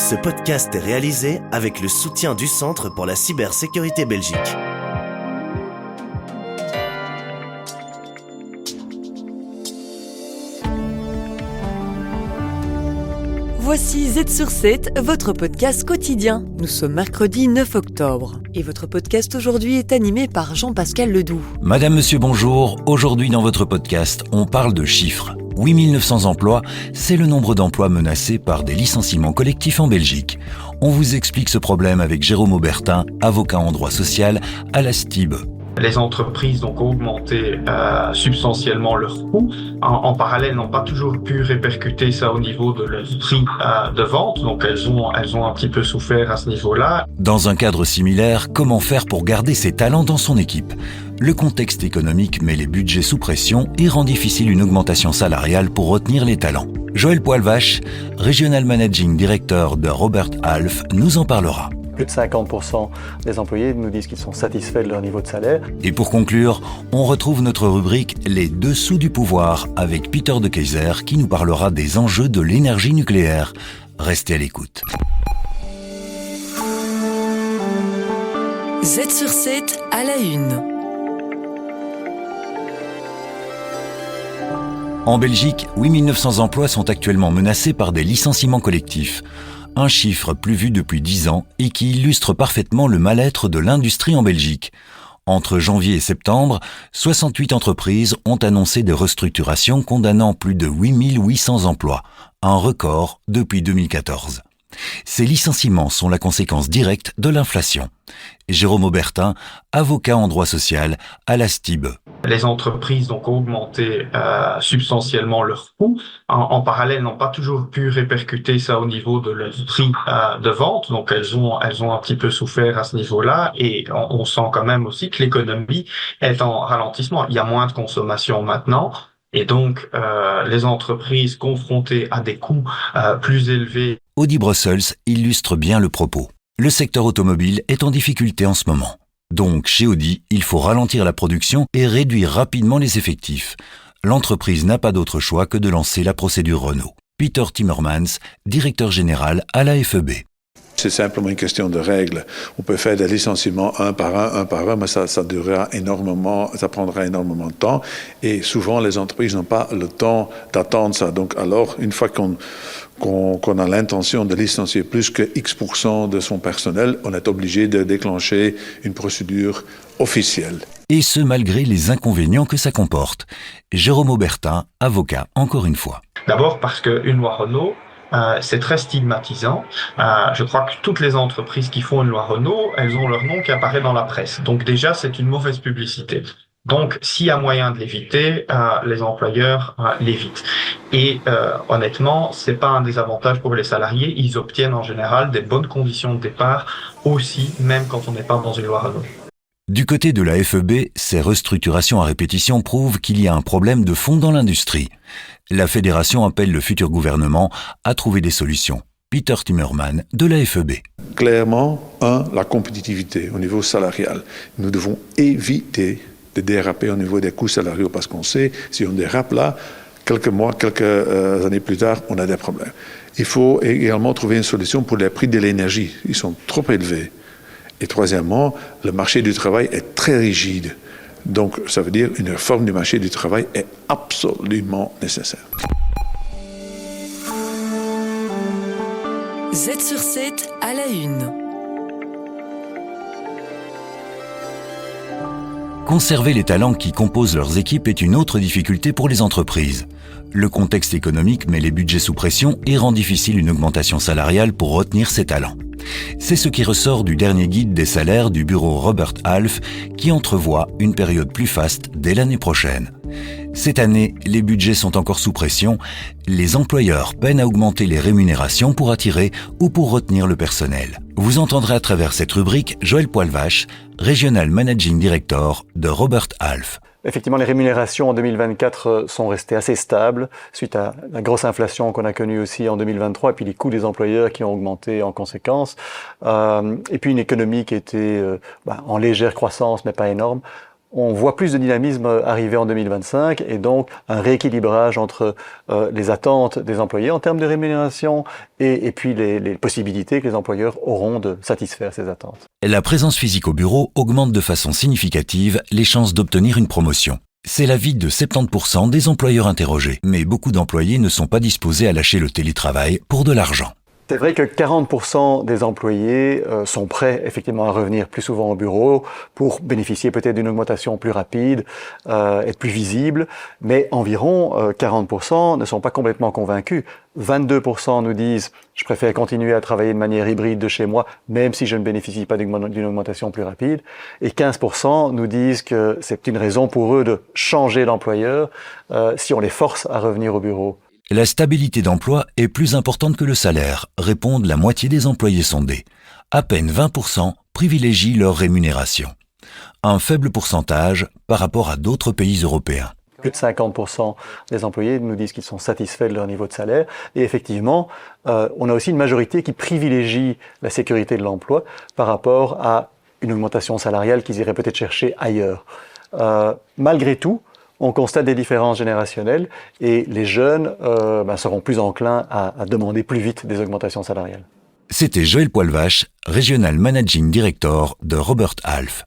Ce podcast est réalisé avec le soutien du Centre pour la cybersécurité Belgique. Voici Z sur 7, votre podcast quotidien. Nous sommes mercredi 9 octobre. Et votre podcast aujourd'hui est animé par Jean-Pascal Ledoux. Madame, monsieur, bonjour. Aujourd'hui dans votre podcast, on parle de chiffres. 8900 emplois, c'est le nombre d'emplois menacés par des licenciements collectifs en Belgique. On vous explique ce problème avec Jérôme Aubertin, avocat en droit social à la STIB. Les entreprises ont augmenté substantiellement leurs coûts. En parallèle, n'ont pas toujours pu répercuter ça au niveau de leur prix de vente. Donc, elles ont un petit peu souffert à ce niveau-là. Dans un cadre similaire, comment faire pour garder ses talents dans son équipe ? Le contexte économique met les budgets sous pression et rend difficile une augmentation salariale pour retenir les talents. Joël Poilvache, Regional Managing Director de Robert Half, nous en parlera. Plus de 50% des employés nous disent qu'ils sont satisfaits de leur niveau de salaire. Et pour conclure, on retrouve notre rubrique « Les dessous du pouvoir » avec Peter de Keyser qui nous parlera des enjeux de l'énergie nucléaire. Restez à l'écoute. Z sur 7 à la une. En Belgique, 8900 emplois sont actuellement menacés par des licenciements collectifs. Un chiffre plus vu depuis 10 ans et qui illustre parfaitement le mal-être de l'industrie en Belgique. Entre janvier et septembre, 68 entreprises ont annoncé des restructurations condamnant plus de 8800 emplois, un record depuis 2014. Ces licenciements sont la conséquence directe de l'inflation. Jérôme Aubertin, avocat en droit social à la STIB. Les entreprises ont augmenté substantiellement leurs coûts. En parallèle, n'ont pas toujours pu répercuter ça au niveau de leur prix de vente. Donc, elles ont un petit peu souffert à ce niveau-là. Et on sent quand même aussi que l'économie est en ralentissement. Il y a moins de consommation maintenant. Et donc, les entreprises confrontées à des coûts plus élevés. Audi Brussels illustre bien le propos. Le secteur automobile est en difficulté en ce moment. Donc, chez Audi, il faut ralentir la production et réduire rapidement les effectifs. L'entreprise n'a pas d'autre choix que de lancer la procédure Renault. Peter Timmermans, directeur général à la FEB. C'est simplement une question de règles. On peut faire des licenciements un par un, mais ça durera énormément, ça prendra énormément de temps. Et souvent, les entreprises n'ont pas le temps d'attendre ça. Donc, alors, une fois qu'on a l'intention de licencier plus que X% de son personnel, on est obligé de déclencher une procédure officielle. Et ce, malgré les inconvénients que ça comporte. Jérôme Aubertin, avocat, encore une fois. D'abord parce qu'une loi Renault, c'est très stigmatisant. Je crois que toutes les entreprises qui font une loi Renault, elles ont leur nom qui apparaît dans la presse. Donc déjà, c'est une mauvaise publicité. Donc, s'il y a moyen de l'éviter, les employeurs l'évitent. Et honnêtement, c'est pas un désavantage pour les salariés. Ils obtiennent en général des bonnes conditions de départ aussi, même quand on n'est pas dans une loi Renault. Du côté de la FEB, ces restructurations à répétition prouvent qu'il y a un problème de fond dans l'industrie. La fédération appelle le futur gouvernement à trouver des solutions. Peter Timmermans de la FEB. Clairement, la compétitivité au niveau salarial. Nous devons éviter de déraper au niveau des coûts salariaux parce qu'on sait, si on dérape là, quelques mois, quelques années plus tard, on a des problèmes. Il faut également trouver une solution pour les prix de l'énergie. Ils sont trop élevés. Et troisièmement, le marché du travail est très rigide. Donc, ça veut dire qu'une réforme du marché du travail est absolument nécessaire. Z sur 7 à la une. Conserver les talents qui composent leurs équipes est une autre difficulté pour les entreprises. Le contexte économique met les budgets sous pression et rend difficile une augmentation salariale pour retenir ces talents. C'est ce qui ressort du dernier guide des salaires du bureau Robert Half qui entrevoit une période plus faste dès l'année prochaine. Cette année, les budgets sont encore sous pression. Les employeurs peinent à augmenter les rémunérations pour attirer ou pour retenir le personnel. Vous entendrez à travers cette rubrique Joël Poilvache, Regional Managing Director de Robert Half. Effectivement, les rémunérations en 2024 sont restées assez stables suite à la grosse inflation qu'on a connue aussi en 2023 et puis les coûts des employeurs qui ont augmenté en conséquence. Et puis une économie qui était en légère croissance mais pas énorme. on voit plus de dynamisme arriver en 2025 et donc un rééquilibrage entre les attentes des employés en termes de rémunération et puis les possibilités que les employeurs auront de satisfaire ces attentes. La présence physique au bureau augmente de façon significative les chances d'obtenir une promotion. C'est l'avis de 70% des employeurs interrogés, mais beaucoup d'employés ne sont pas disposés à lâcher le télétravail pour de l'argent. C'est vrai que 40% des employés sont prêts effectivement à revenir plus souvent au bureau pour bénéficier peut-être d'une augmentation plus rapide, être plus visible, mais environ 40% ne sont pas complètement convaincus. 22% nous disent « je préfère continuer à travailler de manière hybride de chez moi, même si je ne bénéficie pas d'une augmentation plus rapide ». Et 15% nous disent que c'est une raison pour eux de changer d'employeur si on les force à revenir au bureau. La stabilité d'emploi est plus importante que le salaire, répondent la moitié des employés sondés. À peine 20% privilégient leur rémunération. Un faible pourcentage par rapport à d'autres pays européens. Plus de 50% des employés nous disent qu'ils sont satisfaits de leur niveau de salaire. Et effectivement, on a aussi une majorité qui privilégie la sécurité de l'emploi par rapport à une augmentation salariale qu'ils iraient peut-être chercher ailleurs. Malgré tout, on constate des différences générationnelles et les jeunes seront plus enclins à demander plus vite des augmentations salariales. C'était Joël Poilvache, Regional Managing Director de Robert Half.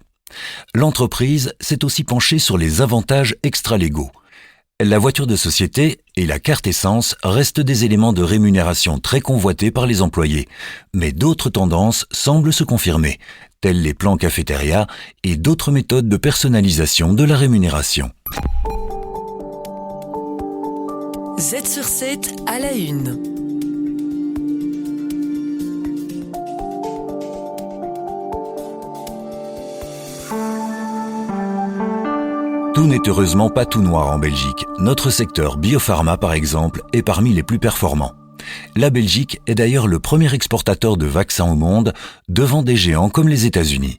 L'entreprise s'est aussi penchée sur les avantages extra-légaux. La voiture de société et la carte essence restent des éléments de rémunération très convoités par les employés, mais d'autres tendances semblent se confirmer, telles les plans cafétéria et d'autres méthodes de personnalisation de la rémunération. Z sur 7 à la une. Tout n'est heureusement pas tout noir en Belgique. Notre secteur biopharma, par exemple, est parmi les plus performants. La Belgique est d'ailleurs le premier exportateur de vaccins au monde, devant des géants comme les États-Unis.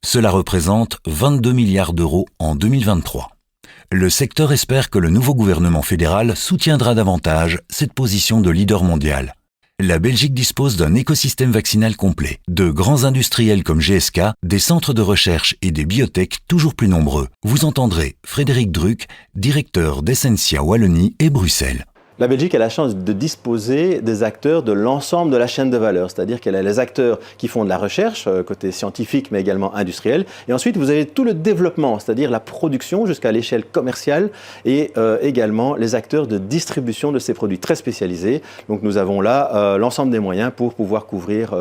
Cela représente 22 milliards d'euros en 2023. Le secteur espère que le nouveau gouvernement fédéral soutiendra davantage cette position de leader mondial. La Belgique dispose d'un écosystème vaccinal complet, de grands industriels comme GSK, des centres de recherche et des biotech toujours plus nombreux. Vous entendrez Frédéric Druck, directeur d'Essentia Wallonie et Bruxelles. La Belgique a la chance de disposer des acteurs de l'ensemble de la chaîne de valeur, c'est-à-dire qu'elle a les acteurs qui font de la recherche, côté scientifique mais également industriel, et ensuite vous avez tout le développement, c'est-à-dire la production jusqu'à l'échelle commerciale et également les acteurs de distribution de ces produits très spécialisés. Donc nous avons là l'ensemble des moyens pour pouvoir couvrir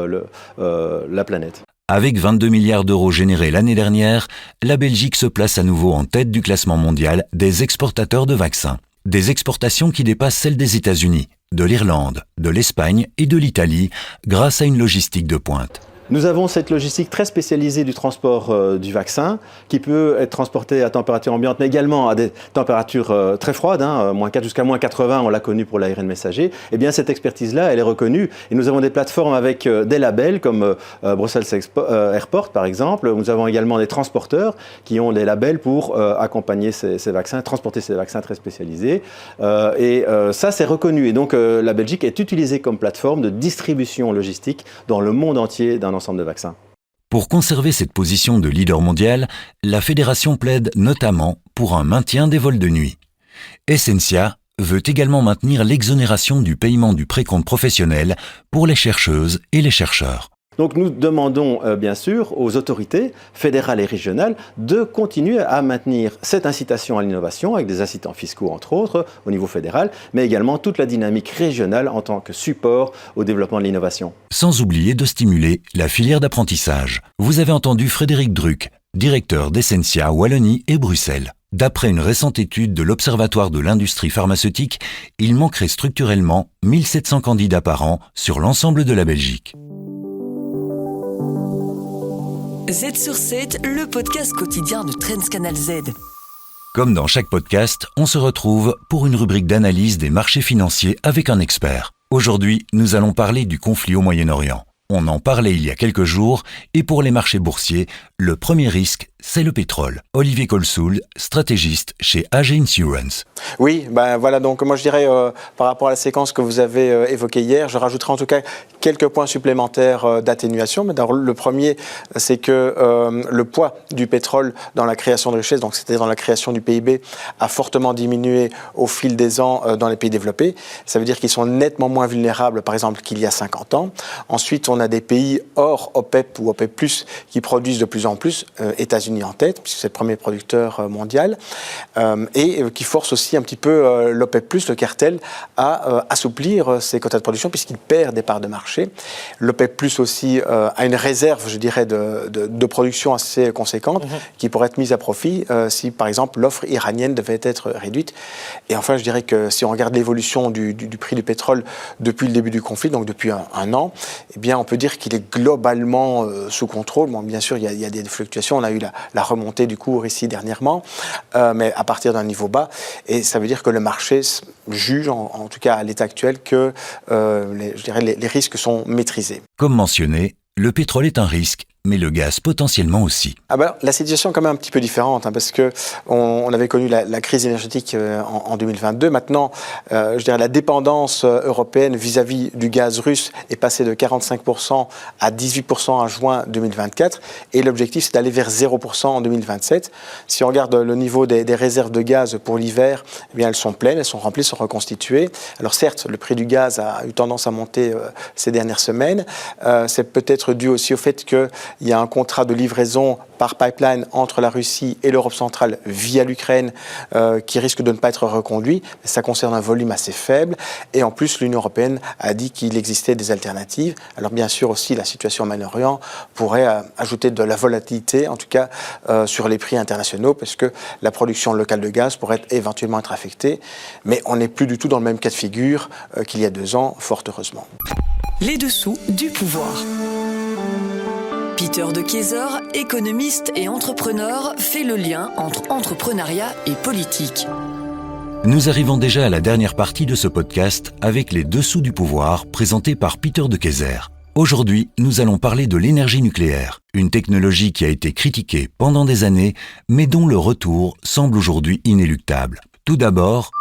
la planète. Avec 22 milliards d'euros générés l'année dernière, la Belgique se place à nouveau en tête du classement mondial des exportateurs de vaccins. Des exportations qui dépassent celles des États-Unis, de l'Irlande, de l'Espagne et de l'Italie grâce à une logistique de pointe. Nous avons cette logistique très spécialisée du transport du vaccin qui peut être transporté à température ambiante mais également à des températures très froides, -4 jusqu'à -80, on l'a connu pour l'ARN messager. Eh bien cette expertise-là, elle est reconnue et nous avons des plateformes avec des labels comme Brussels Airport par exemple. Nous avons également des transporteurs qui ont des labels pour accompagner ces vaccins, transporter ces vaccins très spécialisés. Ça c'est reconnu et donc la Belgique est utilisée comme plateforme de distribution logistique dans le monde entier d'un ensemble de vaccins. Pour conserver cette position de leader mondial, la fédération plaide notamment pour un maintien des vols de nuit. Essentia veut également maintenir l'exonération du paiement du précompte professionnel pour les chercheuses et les chercheurs. Donc nous demandons bien sûr aux autorités fédérales et régionales de continuer à maintenir cette incitation à l'innovation avec des incitants fiscaux entre autres au niveau fédéral, mais également toute la dynamique régionale en tant que support au développement de l'innovation. Sans oublier de stimuler la filière d'apprentissage. Vous avez entendu Frédéric Druck, directeur d'Essentia Wallonie et Bruxelles. D'après une récente étude de l'Observatoire de l'industrie pharmaceutique, il manquerait structurellement 1700 candidats par an sur l'ensemble de la Belgique. Z sur 7, le podcast quotidien de Trends Canal Z. Comme dans chaque podcast, on se retrouve pour une rubrique d'analyse des marchés financiers avec un expert. Aujourd'hui, nous allons parler du conflit au Moyen-Orient. On en parlait il y a quelques jours et pour les marchés boursiers, Le premier risque, c'est le pétrole. Olivier Colsoul, stratégiste chez AG Insurance. Oui, voilà, donc moi je dirais par rapport à la séquence que vous avez évoquée hier, je rajouterai en tout cas quelques points supplémentaires d'atténuation. Mais le premier, c'est que le poids du pétrole dans la création de richesse, donc c'est-à-dire dans la création du PIB, a fortement diminué au fil des ans dans les pays développés. Ça veut dire qu'ils sont nettement moins vulnérables, par exemple, qu'il y a 50 ans. Ensuite, on a des pays hors OPEP ou OPEP+, qui produisent de plus en plus, États-Unis en tête, puisque c'est le premier producteur mondial, et qui force aussi un petit peu l'OPEP+, le cartel, à assouplir ses quotas de production, puisqu'il perd des parts de marché. L'OPEP+, aussi a une réserve, je dirais, de production assez conséquente, qui pourrait être mise à profit si, par exemple, l'offre iranienne devait être réduite. Et enfin, je dirais que si on regarde l'évolution du prix du pétrole depuis le début du conflit, donc depuis un an, eh bien, on peut dire qu'il est globalement sous contrôle. Bon, bien sûr, il y a des fluctuations. On a eu la remontée du cours ici dernièrement, mais à partir d'un niveau bas. Et ça veut dire que le marché juge, en tout cas à l'état actuel, que les risques sont maîtrisés. Comme mentionné, le pétrole est un risque, mais le gaz potentiellement aussi. La situation est quand même un petit peu différente, parce que on avait connu la crise énergétique en 2022. Maintenant, je dirais la dépendance européenne vis-à-vis du gaz russe est passée de 45% à 18% en juin 2024, et l'objectif c'est d'aller vers 0% en 2027. Si on regarde le niveau des réserves de gaz pour l'hiver, eh bien elles sont pleines, elles sont remplies, sont reconstituées. Alors certes, le prix du gaz a eu tendance à monter ces dernières semaines. C'est peut-être dû aussi au fait que il y a un contrat de livraison par pipeline entre la Russie et l'Europe centrale via l'Ukraine qui risque de ne pas être reconduit. Ça concerne un volume assez faible. Et en plus, l'Union européenne a dit qu'il existait des alternatives. Alors bien sûr aussi, la situation au Moyen-Orient pourrait ajouter de la volatilité, en tout cas sur les prix internationaux, parce que la production locale de gaz pourrait éventuellement être affectée. Mais on n'est plus du tout dans le même cas de figure qu'il y a 2 ans, fort heureusement. Les dessous du pouvoir. Peter de Keyser, économiste et entrepreneur, fait le lien entre entrepreneuriat et politique. Nous arrivons déjà à la dernière partie de ce podcast avec les dessous du pouvoir présentés par Peter de Keyser. Aujourd'hui, nous allons parler de l'énergie nucléaire, une technologie qui a été critiquée pendant des années, mais dont le retour semble aujourd'hui inéluctable. Tout d'abord,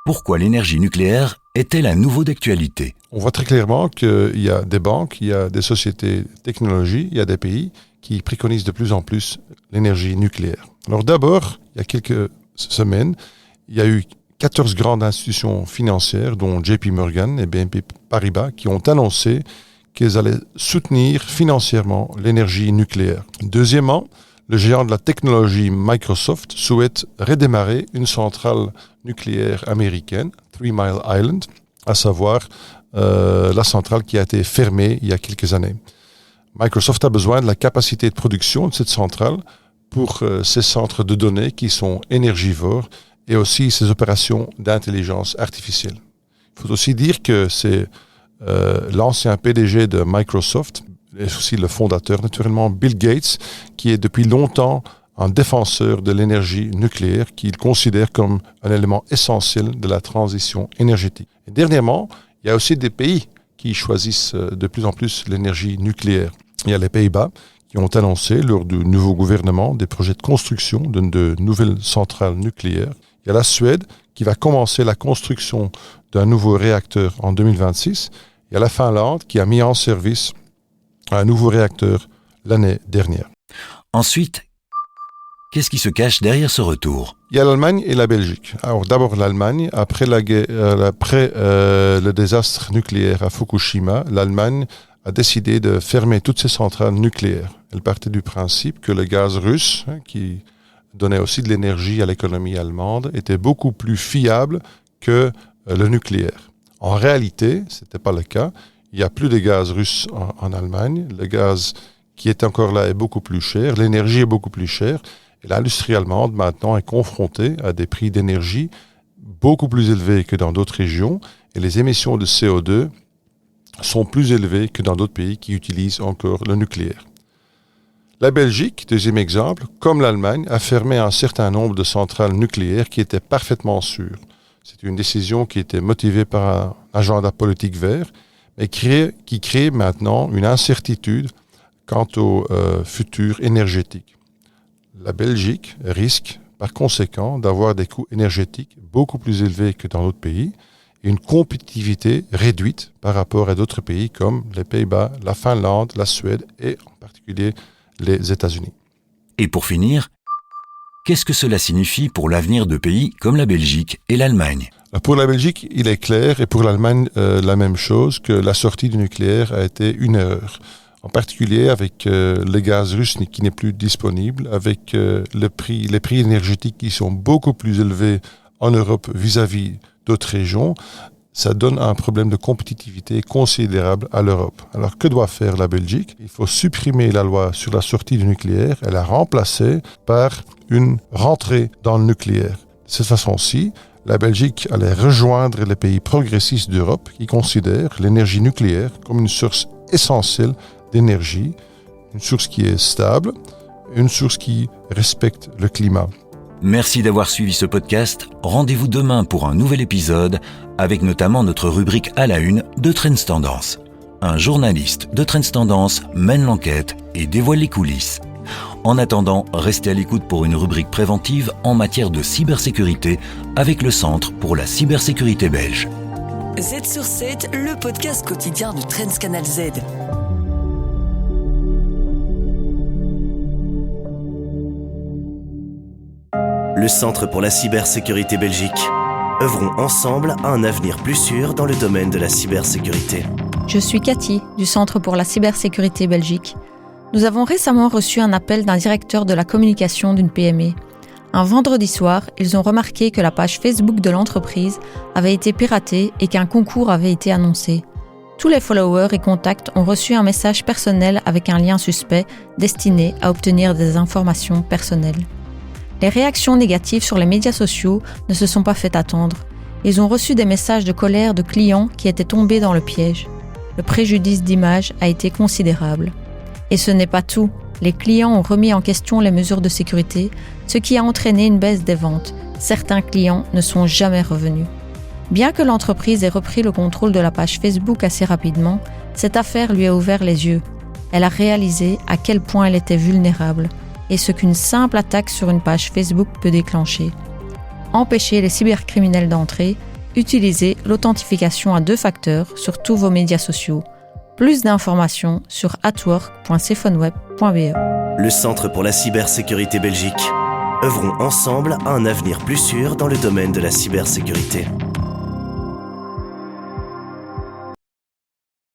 pourquoi l'énergie nucléaire est-elle à nouveau d'actualité ? On voit très clairement qu'il y a des banques, il y a des sociétés de technologie, il y a des pays qui préconisent de plus en plus l'énergie nucléaire. Alors d'abord, il y a quelques semaines, il y a eu 14 grandes institutions financières, dont JP Morgan et BNP Paribas, qui ont annoncé qu'elles allaient soutenir financièrement l'énergie nucléaire. Deuxièmement, le géant de la technologie Microsoft souhaite redémarrer une centrale nucléaire américaine, 3 Mile Island, à savoir la centrale qui a été fermée il y a quelques années. Microsoft a besoin de la capacité de production de cette centrale pour ses centres de données qui sont énergivores et aussi ses opérations d'intelligence artificielle. Il faut aussi dire que c'est l'ancien PDG de Microsoft, et aussi le fondateur naturellement, Bill Gates, qui est depuis longtemps un défenseur de l'énergie nucléaire qu'il considère comme un élément essentiel de la transition énergétique. Et dernièrement, il y a aussi des pays qui choisissent de plus en plus l'énergie nucléaire. Il y a les Pays-Bas qui ont annoncé lors du nouveau gouvernement des projets de construction de nouvelles centrales nucléaires. Il y a la Suède qui va commencer la construction d'un nouveau réacteur en 2026. Il y a la Finlande qui a mis en service un nouveau réacteur l'année dernière. Ensuite, qu'est-ce qui se cache derrière ce retour ? Il y a l'Allemagne et la Belgique. Alors d'abord l'Allemagne, après le désastre nucléaire à Fukushima, l'Allemagne a décidé de fermer toutes ses centrales nucléaires. Elle partait du principe que le gaz russe, qui donnait aussi de l'énergie à l'économie allemande, était beaucoup plus fiable que le nucléaire. En réalité, ce n'était pas le cas. Il n'y a plus de gaz russe en Allemagne. Le gaz qui est encore là est beaucoup plus cher. L'énergie est beaucoup plus chère. Et l'industrie allemande, maintenant, est confrontée à des prix d'énergie beaucoup plus élevés que dans d'autres régions. Et les émissions de CO2 sont plus élevées que dans d'autres pays qui utilisent encore le nucléaire. La Belgique, deuxième exemple, comme l'Allemagne, a fermé un certain nombre de centrales nucléaires qui étaient parfaitement sûres. C'est une décision qui était motivée par un agenda politique vert, mais qui crée maintenant une incertitude quant au futur énergétique. La Belgique risque par conséquent d'avoir des coûts énergétiques beaucoup plus élevés que dans d'autres pays et une compétitivité réduite par rapport à d'autres pays comme les Pays-Bas, la Finlande, la Suède et en particulier les États-Unis. Et pour finir, qu'est-ce que cela signifie pour l'avenir de pays comme la Belgique et l'Allemagne ? Pour la Belgique, il est clair, et pour l'Allemagne, la même chose, que la sortie du nucléaire a été une erreur. En particulier avec le gaz russe qui n'est plus disponible, avec les prix énergétiques qui sont beaucoup plus élevés en Europe vis-à-vis d'autres régions, ça donne un problème de compétitivité considérable à l'Europe. Alors que doit faire la Belgique ? Il faut supprimer la loi sur la sortie du nucléaire et la remplacer par une rentrée dans le nucléaire. De cette façon-ci, la Belgique allait rejoindre les pays progressistes d'Europe qui considèrent l'énergie nucléaire comme une source essentielle d'énergie, une source qui est stable, une source qui respecte le climat. Merci d'avoir suivi ce podcast. Rendez-vous demain pour un nouvel épisode avec notamment notre rubrique à la une de Trends Tendance. Un journaliste de Trends Tendance mène l'enquête et dévoile les coulisses. En attendant, restez à l'écoute pour une rubrique préventive en matière de cybersécurité avec le Centre pour la cybersécurité belge. Z sur 7, le podcast quotidien de Trends Canal Z. Le Centre pour la cybersécurité Belgique. Œuvrons ensemble à un avenir plus sûr dans le domaine de la cybersécurité. Je suis Cathy, du Centre pour la cybersécurité Belgique. Nous avons récemment reçu un appel d'un directeur de la communication d'une PME. Un vendredi soir, ils ont remarqué que la page Facebook de l'entreprise avait été piratée et qu'un concours avait été annoncé. Tous les followers et contacts ont reçu un message personnel avec un lien suspect destiné à obtenir des informations personnelles. Les réactions négatives sur les médias sociaux ne se sont pas fait attendre. Ils ont reçu des messages de colère de clients qui étaient tombés dans le piège. Le préjudice d'image a été considérable. Et ce n'est pas tout. Les clients ont remis en question les mesures de sécurité, ce qui a entraîné une baisse des ventes. Certains clients ne sont jamais revenus. Bien que l'entreprise ait repris le contrôle de la page Facebook assez rapidement, cette affaire lui a ouvert les yeux. Elle a réalisé à quel point elle était vulnérable et ce qu'une simple attaque sur une page Facebook peut déclencher. Empêcher les cybercriminels d'entrer, utilisez l'authentification à 2 facteurs sur tous vos médias sociaux. Plus d'informations sur atwork.cephoneweb.be. Le Centre pour la cybersécurité Belgique. Œuvrons ensemble à un avenir plus sûr dans le domaine de la cybersécurité.